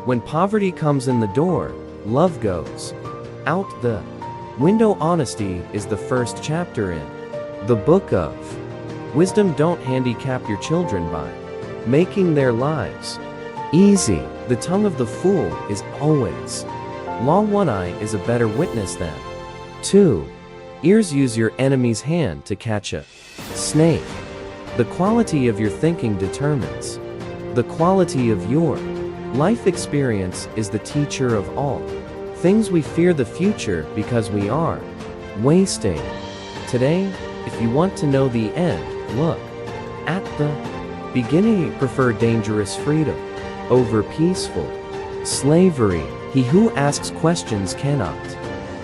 When poverty comes in the door, love goes out the window. Honesty is the first chapter in the book of wisdom. Don't handicap your children by making their lives easy. The tongue of the fool is always long. One eye is a better witness than two ears. Use your enemy's hand to catch a snake. The quality of your thinking determines the quality of your life. Experience is the teacher of all things. We fear the future because we are wasting today. If you want to know the end, look at the beginning. Prefer dangerous freedom over peaceful slavery. He who asks questions cannot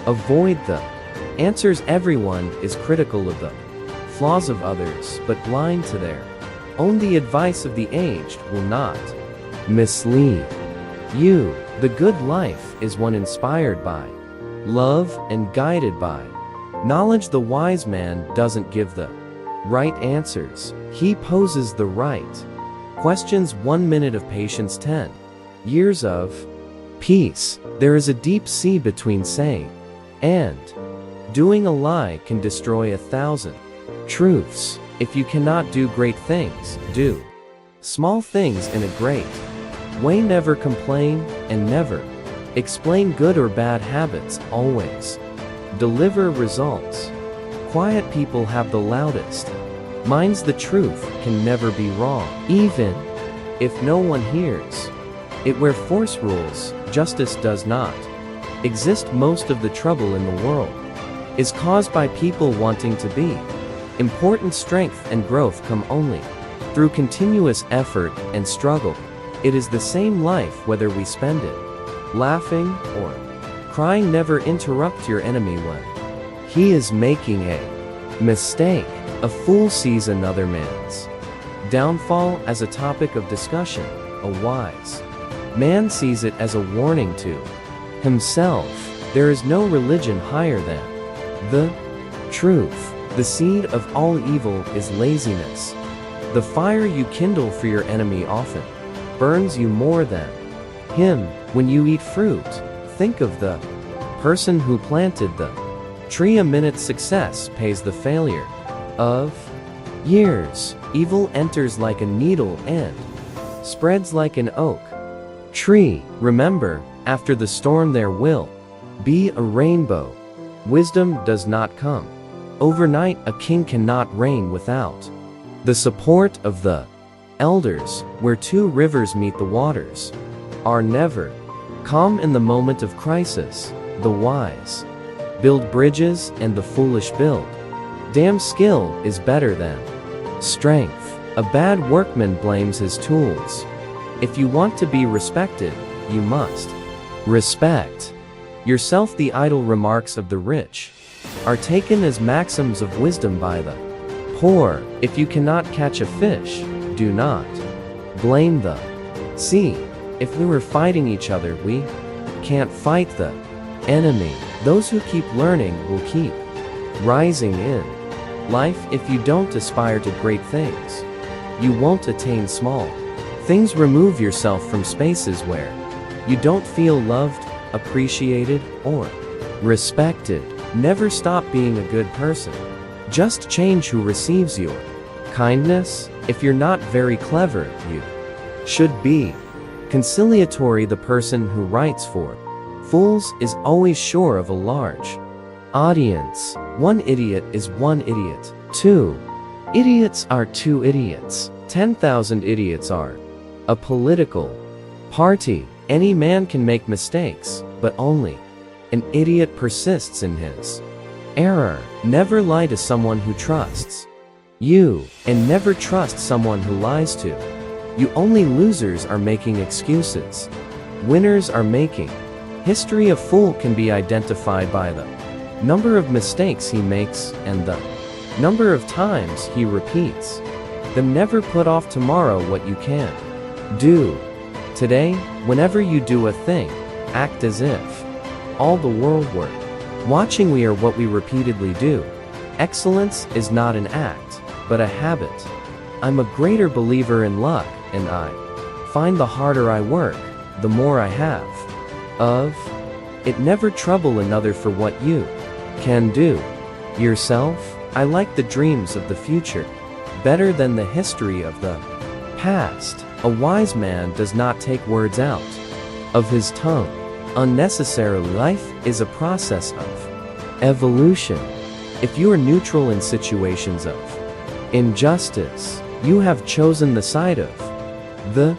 avoid the answers. Everyone is critical of the flaws of others, but blind to their own. The advice of the aged will not mislead you. The good life is one inspired by love and guided by knowledge. The wise man doesn't give the right answers, he poses the right questions. 1 minute of patience, 10 years of peace. There is a deep sea between saying and doing. A lie can destroy 1,000 truths. If you cannot do great things, do small things in a great way. Never complain and never explain. Good or bad habits always deliver results. Quiet people have the loudest minds. The truth can never be wrong, even if no one hears it. Where force rules, justice does not exist. Most of the trouble in the world is caused by people wanting to be important. Strength and growth come only through continuous effort and struggle. It is the same life whether we spend it laughing or crying. Never interrupt your enemy when he is making a mistake. A fool sees another man's downfall as a topic of discussion. A wise man sees it as a warning to himself. There is no religion higher than the truth. The seed of all evil is laziness. The fire you kindle for your enemy often burns you more than him. When you eat fruit, think of the person who planted the tree. A minute's success pays the failure of years. Evil enters like a needle and spreads like an oak tree. Remember, after the storm there will be a rainbow. Wisdom does not come overnight. A king cannot reign without the support of the elders. Where two rivers meet, the waters are never calm. In the moment of crisis, the wise build bridges and the foolish build dams. Skill is better than strength. A bad workman blames his tools. If you want to be respected, you must respect yourself. The idle remarks of the rich are taken as maxims of wisdom by the poor. If you cannot catch a fish, do not blame the sea. If we were fighting each other, we can't fight the enemy. Those who keep learning will keep rising in life. If you don't aspire to great things, you won't attain small things. Remove yourself from spaces where you don't feel loved, appreciated, or respected. Never stop being a good person. Just change who receives your kindness. If you're not very clever, you should be conciliatory. The person who writes for fools is always sure of a large audience. One idiot is one idiot. 2 idiots are 2 idiots. 10,000 idiots are a political party. Any man can make mistakes, but only an idiot persists in his error. Never lie to someone who trusts you, and never trust someone who lies to you. Only losers are making excuses. Winners are making history. A fool can be identified by the number of mistakes he makes and the number of times he repeats them. Never put off tomorrow what you can do today. Whenever you do a thing, act as if all the world were watching. We are what we repeatedly do. Excellence is not an act, but a habit. I'm a greater believer in luck, and I find the harder I work, the more I have of it. Never trouble another for what you can do yourself. I like the dreams of the future better than the history of the past. A wise man does not take words out of his tongue unnecessarily. Life is a process of evolution. If you are neutral in situations of injustice, you have chosen the side of the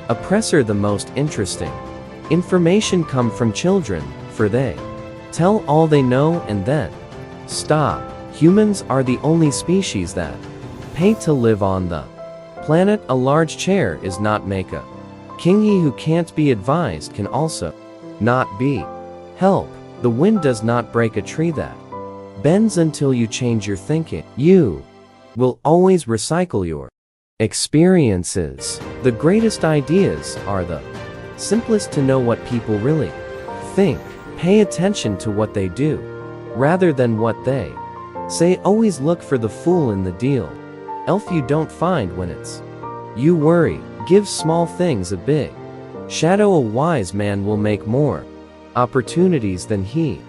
oppressor. The most interesting information come from children, for they tell all they know and then stop. Humans are the only species that pay to live on the planet. A large chair is not make a king. He who can't be advised can also not be help. The wind does not break a tree that bends until you change your thinking. You will always recycle your experiences. The greatest ideas are the simplest. To know what people really think, pay attention to what they do rather than what they say. Always look for the fool in the deal, else you don't find when it's you. Worry, give small things a big shadow. A wise man will make more opportunities than he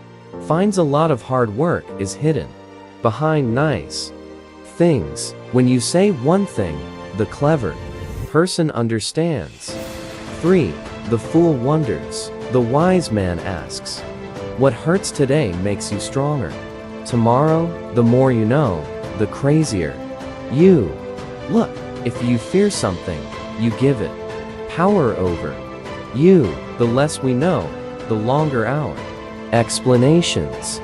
finds. A lot of hard work is hidden behind nice things. When you say one thing, the clever person understands. 3. The fool wonders. The wise man asks, what hurts today makes you stronger tomorrow. The more you know, the crazier you look. If you fear something, you give it power over you. The less we know, the longer our explanations